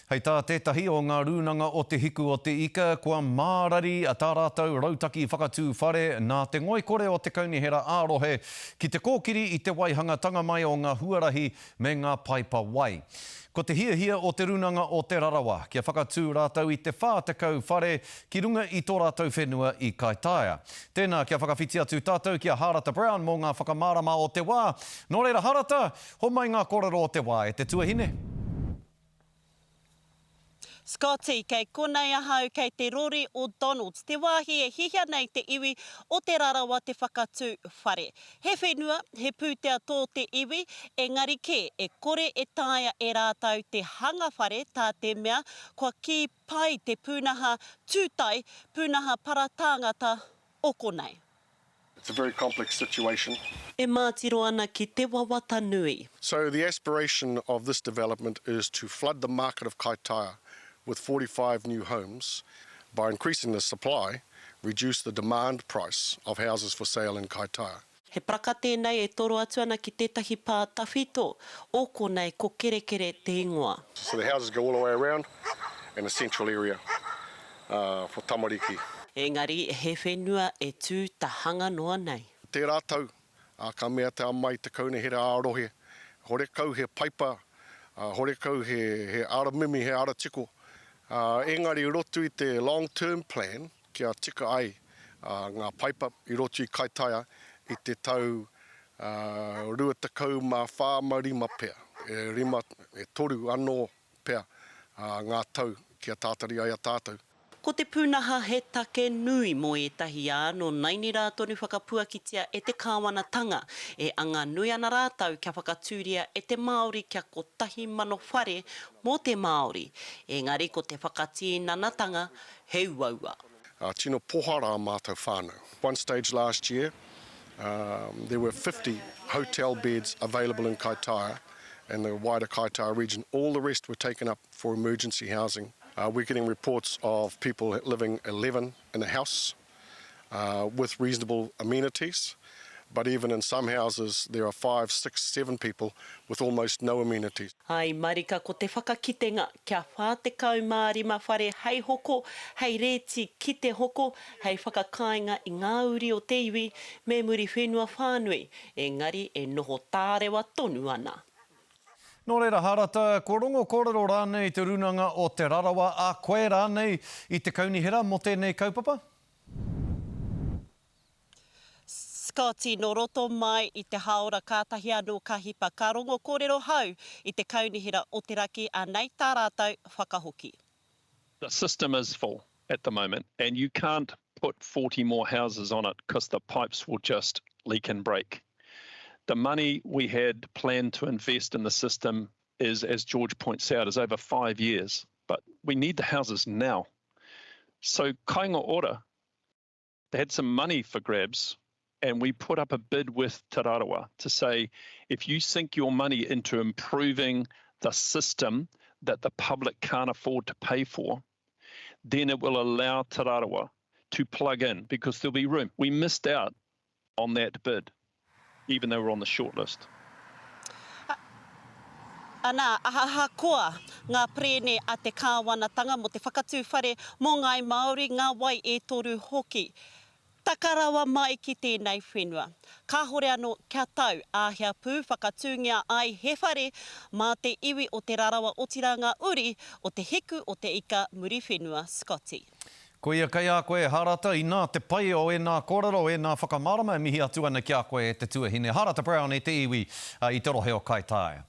Hei tā tētahi o ngā rūnanga o te hiku o te ika, kua mārari a tā rātou rautaki whakatū whare nā te ngoikore o te kaunihera ārohe ki te kōkiri i te waihanga tanga mai o ngā huarahi me ngā paipa wai. Ko te hiahia o te rūnanga o te rarawa, kia whakatū rātou i te whātekau whare ki runga i tō rātou whenua i Kaitaia. Tēnā kia whakawhiti atu tātou kia Harata Brown mō ngā whakamārama o te wā. Nō reira Harata, ho mai ngā kōrero o te wā e te tuahine. Scotty, kei konei ahau kei te rori o Donalds. Te wāhi e hihia nei te iwi o te rarawa te whakatū whare. He whenua, he pūtea tō te iwi, engari ke e kore e tāia e rātau te hanga whare tā te mea, kua ki pai te pūnaha tūtai, pūnaha paratāngata o konei. It's a very complex situation. E mātiro ana ki te wawata nui. So the aspiration of this development is to flood the market of Kaitaia with 45 new homes. By increasing the supply, reduce the demand price of houses for sale in Kaitaia. He praka tēnei e toro atu ana ki tētahi pā tawhito, o konei ko kerekere te ingoa. So the houses go all the way around in a central area for Tamariki. Engari, he whenua e tū ta hanga noa nei. Te rātau, ka mea te amai te kaunihera ārohe, hore kau he paipa, hore kau he aramimi, he aratiko. Engari rotu i te long-term plan, kia tika ai ngā paipa i rotu i Kaitaia i te tau ruatakau mā whāmarima pea. E rima, e toru anō pea ngā tau kia tātari ai a tātou. Ko te pūnaha he take nui mo etahi āno naini rā tonu whakapuakitia e te kāwanatanga e anga nui ana rātau kia whakatūria e te Māori kia ko tahi mano whare mō te Māori. Engari ko te whakatīnanatanga he uaua. Tino pohara mātou whānau. One stage last year, there were 50 hotel beds available in Kaitaia and the wider Kaitaia region. All the rest were taken up for emergency housing. We're getting reports of people living 11 in a house with reasonable amenities, but even in some houses there are 5, 6, 7 people with almost no amenities. Ai marika ko te whakakitenga kia whātekau mārima whare hei hoko, hei reti ki te hoko, hei whakakainga i ngā uri o te iwi me muri whenua whānui, engari e noho tārewa tonu ana. Nō reira Harata, ko rongo kōrero rānei te rūnanga o te rarawa, a koe rānei i te kaunihera mo tēnei kaupapa? Scotty, no roto mai i te haora kātahi anō kahipa, ka rongo kōrero hau i te kaunihera o te raki a nei tā rātau whakahoki. The system is full at the moment and you can't put 40 more houses on it because the pipes will just leak and break. The money we had planned to invest in the system is, as George points out, is over 5 years. But we need the houses now. So Kainga Ora, they had some money for grabs, and we put up a bid with Te Rarawa to say, if you sink your money into improving the system that the public can't afford to pay for, then it will allow Te Rarawa to plug in, because there'll be room. We missed out on that bid, even though we're on the short list. Ana, ahaha koa ngā prene a te kāwanatanga mo te whakatū whare mō ngai Māori, ngā wai e toru hoki. Takarawa mai ki tēnei whenua. Ka hore anō kia tau āhia pū whakatūngia ai he whare mā te iwi o te rarawa o tiranga uri o te hiku o te ika muri whenua Scotty. Ko ia kai a koe Harata, i nā te pai o e nā kōrero, e nā whakamārama, mihi atu ana ki a koe e te tuahine. Harata Brown e te iwi i te rohe o Kaitaia.